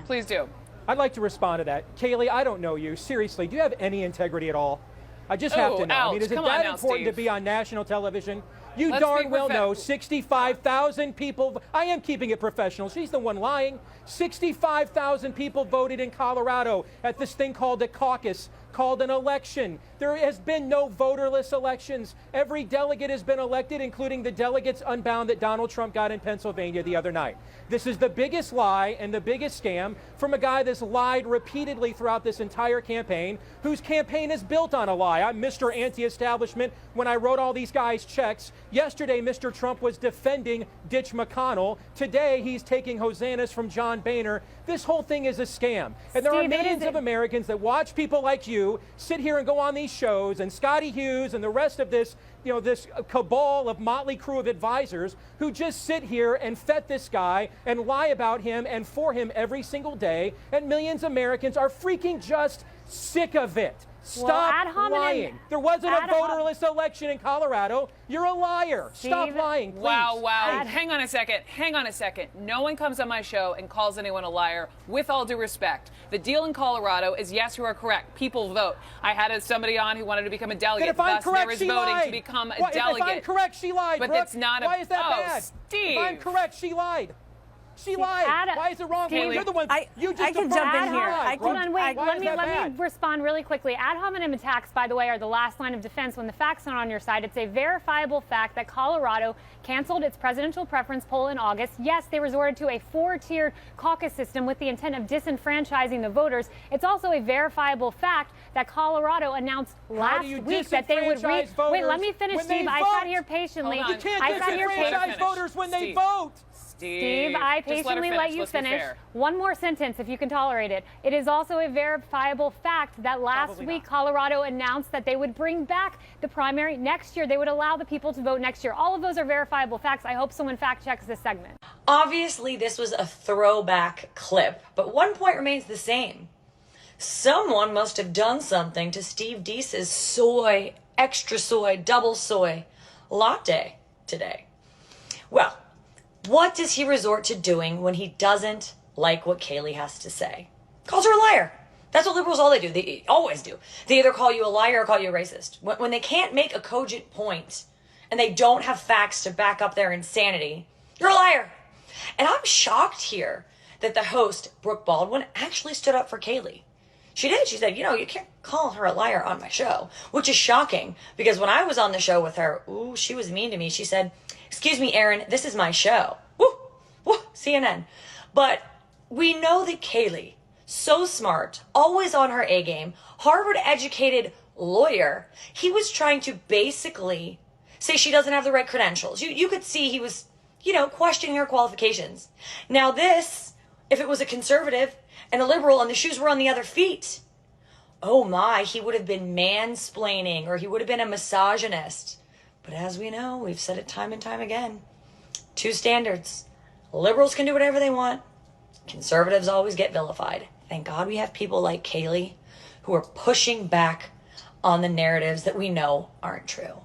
Please do. I'd like to respond to that. Kayleigh, I don't know you. Seriously, do you have any integrity at all? I just have to know. Ouch. I mean, is it Come that on now, important to Steve. be on national television? You Let's darn be well know 65,000 people. I am keeping it professional. She's the one lying. 65,000 people voted in Colorado at this thing called a caucus, called an election. There has been no voterless elections. Every delegate has been elected, including the delegates unbound that Donald Trump got in Pennsylvania the other night. This is the biggest lie and the biggest scam from a guy that's lied repeatedly throughout this entire campaign, whose campaign is built on a lie. I'm Mr. Anti-Establishment when I wrote all these guys checks. Yesterday, Mr. Trump was defending Ditch McConnell. Today, he's taking hosannas from John Boehner. This whole thing is a scam. And there are millions of Americans that watch people like you sit here and go on these shows, and Scotty Hughes and the rest of this, this cabal of motley crew of advisors who just sit here and fet this guy and lie about him and for him every single day. And millions of Americans are freaking just sick of it. Stop lying. There wasn't a voterless election in Colorado. You're a liar. Stop lying, please. Wow. Hang on a second. No one comes on my show and calls anyone a liar, with all due respect. The deal in Colorado is, yes, you are correct. People vote. I had somebody on who wanted to become a delegate. If I'm correct, there is she voting lied. to become a delegate. If I'm correct, she lied, But Brooke. that's not Why is that bad? Steve. If I'm correct, she lied. She lied. Why is it wrong? You're the one. You just I can jump in here. Hold on, wait. Let me me respond really quickly. Ad hominem attacks, by the way, are the last line of defense when the facts aren't on your side. It's a verifiable fact that Colorado canceled its presidential preference poll in August. Yes, they resorted to a 4-tiered caucus system with the intent of disenfranchising the voters. It's also a verifiable fact that Colorado announced last week that they would wait, let me finish, Steve. I sat here patiently. You can't disenfranchise voters when they vote. Steve, I patiently let you finish. One more sentence, if you can tolerate it. It is also a verifiable fact that last week Colorado announced that they would bring back the primary next year. They would allow the people to vote next year. All of those are verifiable facts. I hope someone fact checks this segment. Obviously, this was a throwback clip, but one point remains the same. Someone must have done something to Steve Deese's soy, extra soy, double soy latte today. Well, what does he resort to doing when he doesn't like what Kayleigh has to say? Calls her a liar. That's what liberals they always do. They either call you a liar or call you a racist. When they can't make a cogent point and they don't have facts to back up their insanity, you're a liar. And I'm shocked here that the host, Brooke Baldwin, actually stood up for Kayleigh. She did. She said, you can't call her a liar on my show, which is shocking because when I was on the show with her, she was mean to me. She said, "Excuse me, Aaron, this is my show." Woo, CNN. But we know that Kayleigh, so smart, always on her A game, Harvard-educated lawyer, he was trying to basically say she doesn't have the right credentials. You could see he was, questioning her qualifications. Now this, if it was a conservative and a liberal and the shoes were on the other feet, oh my, he would have been mansplaining or he would have been a misogynist. But as we know, we've said it time and time again, two standards. Liberals can do whatever they want. Conservatives always get vilified. Thank God we have people like Kayleigh who are pushing back on the narratives that we know aren't true.